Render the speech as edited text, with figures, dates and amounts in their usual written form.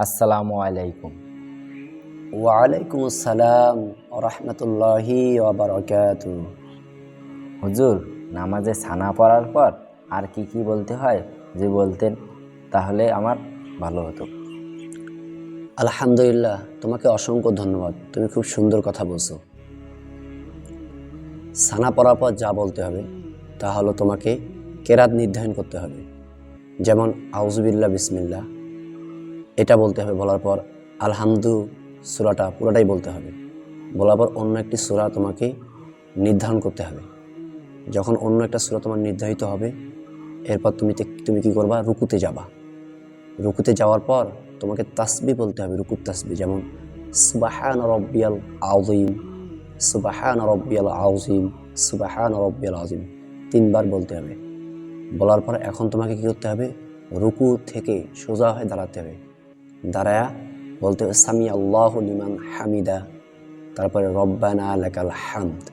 আসসালামু আলাইকুম। ওয়ালাইকুম আসসালাম রহমতুল্লাহি ওয়া হুজুর, নামাজে সানা পড়ার পর আর কি কি বলতে হয় যে বলতেন তাহলে আমার ভালো হতো। আলহামদুলিল্লাহ, তোমাকে অসংখ্য ধন্যবাদ। তুমি খুব সুন্দর কথা বলছো। সানা পড়ার পর যা বলতে হবে তা হলো তোমাকে কেরাত নির্ধারণ করতে হবে। যেমন আউযুবিল্লাহ বিসমিল্লাহ এটা বলতে হবে। বলার পর আলহামদু সূরাটা পুরোটাই বলতে হবে। বলার পর অন্য একটি সূরা তোমাকে নির্ধারণ করতে হবে। যখন অন্য একটা সূরা তোমার নির্ধারিত হবে, এরপর তুমি কি করবা? রুকুতে যাবা। রুকুতে যাওয়ার পর তোমাকে তাসবিহ বলতে হবে, রুকুর তাসবিহ। যেমন সুবহান রব্বিয়াল আযীম, সুবহান রব্বিয়াল আযীম, সুবহান রব্বিয়াল আযীম 3 বার বলতে হবে। বলার পর এখন তোমাকে কি করতে হবে? রুকু থেকে সোজা হয়ে দাঁড়াতে হবে। দাঁড়ায়া বলতে হবে সামি আল্লাহু লিমান হামিদা, তারপরে রব্বানা লাকাল হামদ।